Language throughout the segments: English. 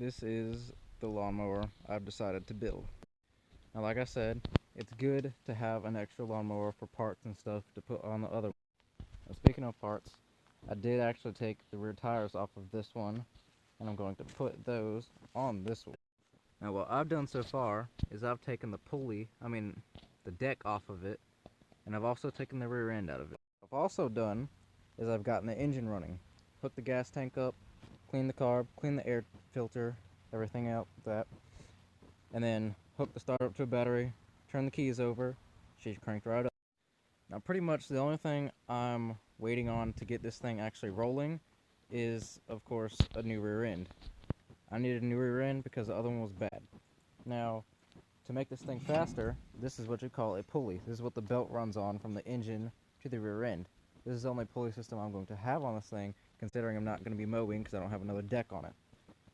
this is the lawnmower I've decided to build. Now, like I said, it's good to have an extra lawnmower for parts and stuff to put on the other one. Now, speaking of parts, I did actually take the rear tires off of this one, and I'm going to put those on this one. Now, what I've done so far is I've taken the deck off of it, and I've also taken the rear end out of it. What I've also done is I've gotten the engine running, hooked the gas tank up, cleaned the carb, cleaned the air filter, everything out that, and then hooked the starter up to a battery, turned the keys over, she's cranked right up. Now pretty much the only thing I'm waiting on to get this thing actually rolling is, of course, a new rear end. I needed a new rear end because the other one was bad. Now, to make this thing faster, this is what you call a pulley. This is what the belt runs on from the engine to the rear end. This is the only pulley system I'm going to have on this thing, considering I'm not going to be mowing because I don't have another deck on it.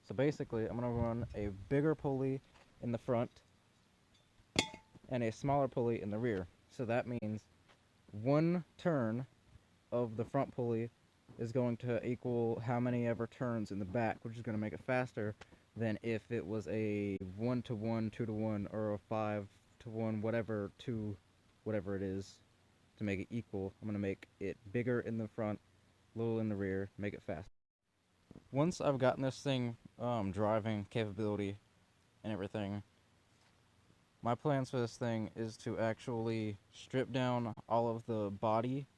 So basically, I'm going to run a bigger pulley in the front and a smaller pulley in the rear. So that means one turn of the front pulley is going to equal how many ever turns in the back, which is going to make it faster than if it was a 1-to-1, 2-to-1, or a 5-to-1, whatever it is, to make it equal. I'm going to make it bigger in the front, little in the rear, make it fast. Once I've gotten this thing driving capability and everything, my plans for this thing is to actually strip down all of the body,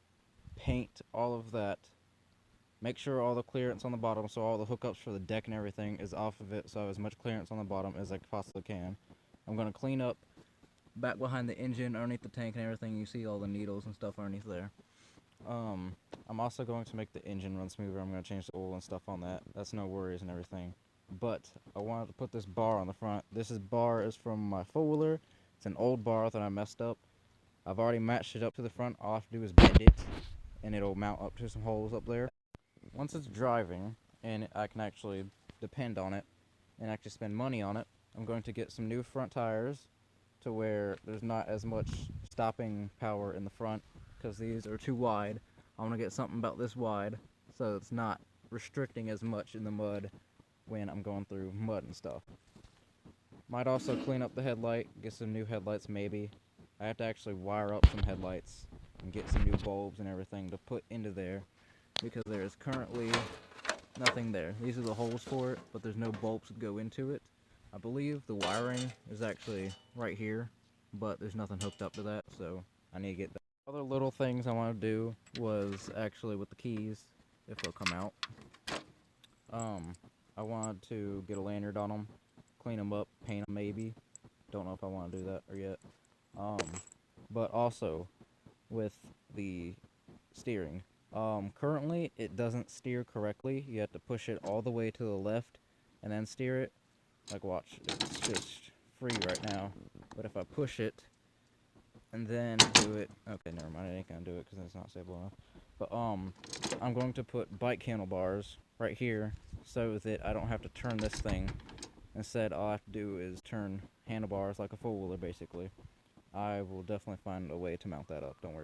paint all of that, make sure all the clearance on the bottom, so all the hookups for the deck and everything is off of it, so I have as much clearance on the bottom as I possibly can. I'm going to clean up back behind the engine, underneath the tank and everything. You see all the needles and stuff underneath there. I'm also going to make the engine run smoother. I'm going to change the oil and stuff on that. That's no worries and everything. But I wanted to put this bar on the front. Bar is from my four-wheeler. It's an old bar that I messed up. I've already matched it up to the front. All I have to do is bend it, and it'll mount up to some holes up there. Once it's driving, and I can actually depend on it, and actually spend money on it, I'm going to get some new front tires to where there's not as much stopping power in the front, because these are too wide. I want to get something about this wide, so it's not restricting as much in the mud when I'm going through mud and stuff. Might also clean up the headlight, get some new headlights maybe. I have to actually wire up some headlights and get some new bulbs and everything to put into there, because there is currently nothing there. These are the holes for it, but there's no bulbs that go into it. I believe the wiring is actually right here, but there's nothing hooked up to that, so I need to get that. Other little things I want to do was actually with the keys, if they'll come out. I wanted to get a lanyard on them, clean them up, paint them maybe. Don't know if I want to do that or yet. But also with the steering. Currently it doesn't steer correctly. You have to push it all the way to the left and then steer it. Like, watch, it's just free right now. But if I push it and then do it, okay, never mind, I ain't gonna do it because it's not stable enough. But I'm going to put bike handlebars right here so that I don't have to turn this thing. Instead, all I have to do is turn handlebars like a four-wheeler, basically. I will definitely find a way to mount that up, don't worry.